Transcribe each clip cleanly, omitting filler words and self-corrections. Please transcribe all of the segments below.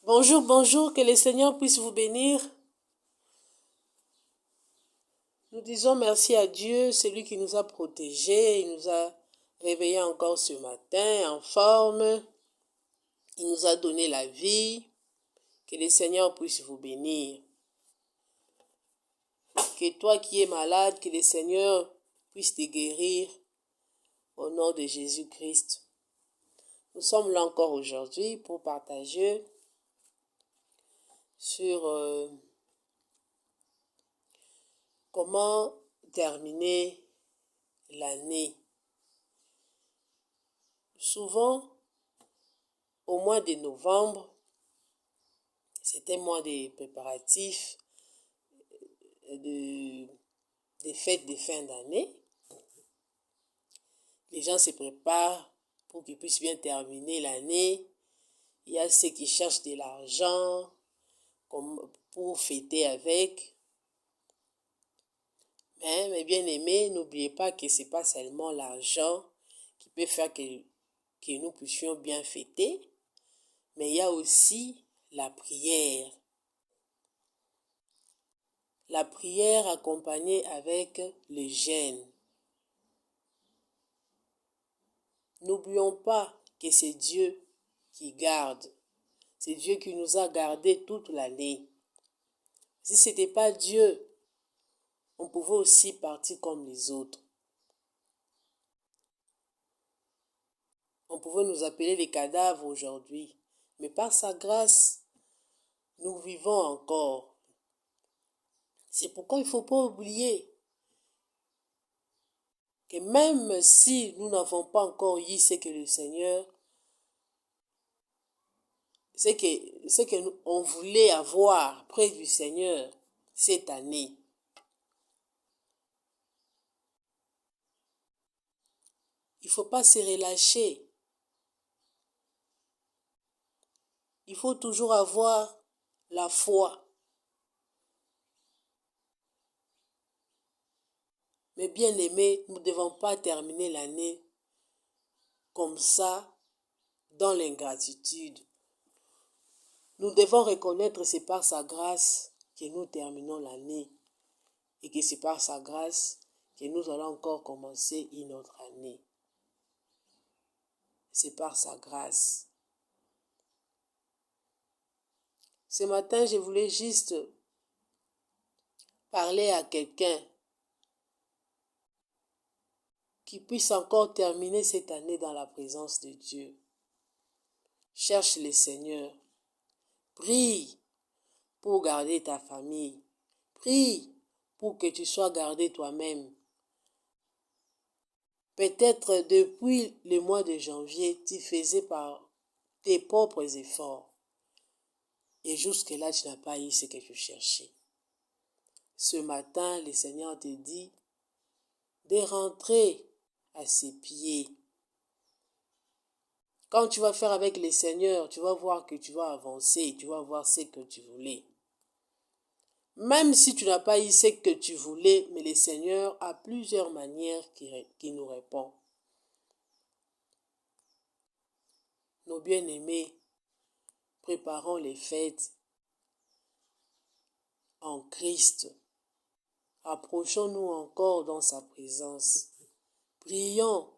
Bonjour, bonjour, que le Seigneur puisse vous bénir. Nous disons merci à Dieu, celui qui nous a protégés, il nous a réveillés encore ce matin en forme, il nous a donné la vie. Que le Seigneur puisse vous bénir. Que toi qui es malade, que le Seigneur puisse te guérir au nom de Jésus-Christ. Nous sommes là encore aujourd'hui pour partager sur comment terminer l'année. Souvent, au mois de novembre, c'était mois des préparatifs des fêtes de fin d'année. Les gens se préparent pour qu'ils puissent bien terminer l'année. Il y a ceux qui cherchent de l'argent pour fêter avec. Mais mes bien-aimés, n'oubliez pas que ce n'est pas seulement l'argent qui peut faire que nous puissions bien fêter, mais il y a aussi la prière. La prière accompagnée avec le jeûne. N'oublions pas que c'est Dieu qui garde. C'est Dieu qui nous a gardés toute l'année. Si ce n'était pas Dieu, on pouvait aussi partir comme les autres. On pouvait nous appeler les cadavres aujourd'hui. Mais par sa grâce, nous vivons encore. C'est pourquoi il ne faut pas oublier que même si nous n'avons pas encore eu ce que le Seigneur, ce que on voulait avoir près du Seigneur cette année, il ne faut pas se relâcher. Il faut toujours avoir la foi. Mais bien aimés, nous ne devons pas terminer l'année comme ça, dans l'ingratitude. Nous devons reconnaître que c'est par sa grâce que nous terminons l'année et que c'est par sa grâce que nous allons encore commencer une autre année. C'est par sa grâce. Ce matin, je voulais juste parler à quelqu'un qui puisse encore terminer cette année dans la présence de Dieu. Cherche le Seigneur. Prie pour garder ta famille. Prie pour que tu sois gardé toi-même. Peut-être depuis le mois de janvier, tu faisais par tes propres efforts. Et jusque-là, tu n'as pas eu ce que tu cherchais. Ce matin, le Seigneur te dit de rentrer à ses pieds. Quand tu vas faire avec le Seigneur, tu vas voir que tu vas avancer, tu vas voir ce que tu voulais. Même si tu n'as pas eu ce que tu voulais, mais le Seigneur a plusieurs manières qui nous répond. Nos bien-aimés, préparons les fêtes en Christ. Approchons-nous encore dans sa présence. Prions.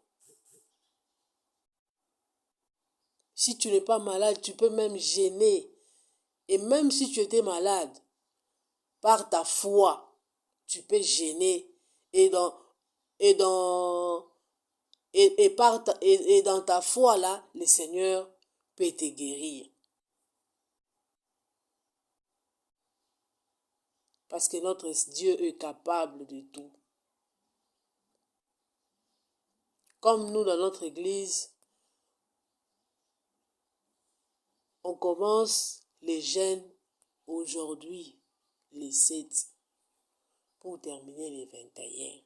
Si tu n'es pas malade, tu peux même jeûner. Et même si tu étais malade, par ta foi, tu peux jeûner et dans ta foi là, le Seigneur peut te guérir. Parce que notre Dieu est capable de tout. Comme nous dans notre église, on commence les jeûnes aujourd'hui, les 7, pour terminer les 21.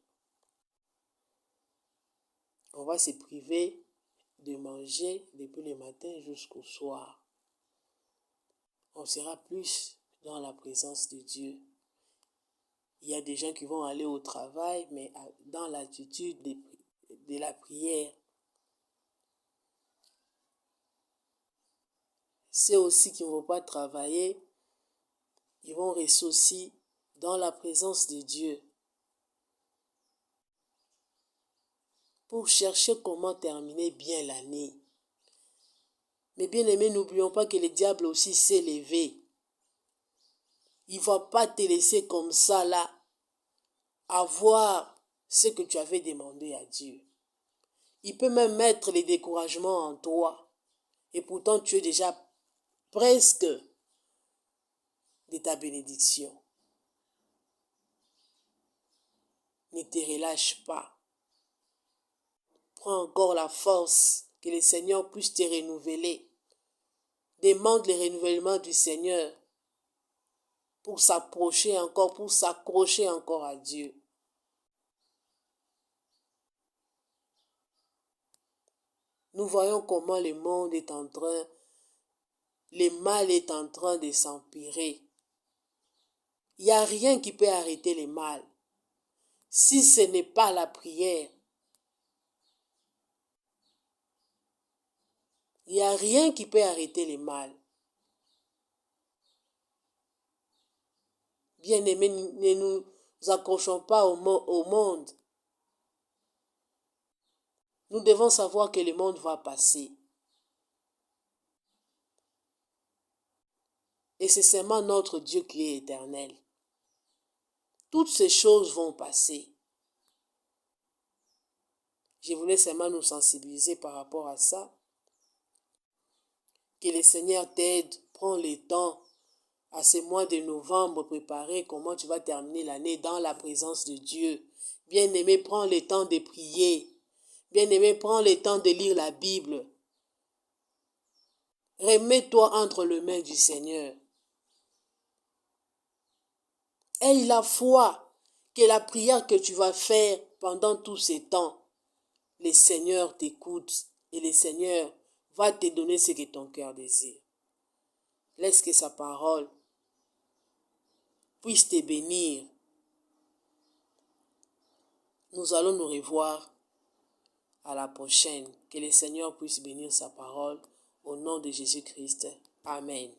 On va se priver de manger depuis le matin jusqu'au soir. On sera plus dans la présence de Dieu. Il y a des gens qui vont aller au travail, mais dans l'attitude de la prière. Ceux aussi qui ne vont pas travailler, ils vont rester aussi dans la présence de Dieu pour chercher comment terminer bien l'année. Mais bien aimés, n'oublions pas que le diable aussi s'est levé. Il ne va pas te laisser comme ça là, avoir ce que tu avais demandé à Dieu. Il peut même mettre les découragements en toi. Et pourtant, tu es déjà presque de ta bénédiction. Ne te relâche pas. Prends encore la force, que le Seigneur puisse te renouveler. Demande le renouvellement du Seigneur pour s'approcher encore, pour s'accrocher encore à Dieu. Nous voyons comment le monde est en train, le mal est en train de s'empirer. Il n'y a rien qui peut arrêter le mal. Si ce n'est pas la prière, il n'y a rien qui peut arrêter le mal. Bien-aimés, ne nous accrochons pas au monde. Nous devons savoir que le monde va passer. Et c'est seulement notre Dieu qui est éternel. Toutes ces choses vont passer. Je voulais seulement nous sensibiliser par rapport à ça. Que le Seigneur t'aide, prends le temps à ce mois de novembre, préparer comment tu vas terminer l'année dans la présence de Dieu. Bien-aimé, prends le temps de prier. Bien-aimé, prends le temps de lire la Bible. Remets-toi entre les mains du Seigneur. Aie la foi que la prière que tu vas faire pendant tous ces temps, le Seigneur t'écoute et le Seigneur va te donner ce que ton cœur désire. Laisse que sa parole puisse te bénir. Nous allons nous revoir à la prochaine. Que le Seigneur puisse bénir sa parole au nom de Jésus-Christ. Amen.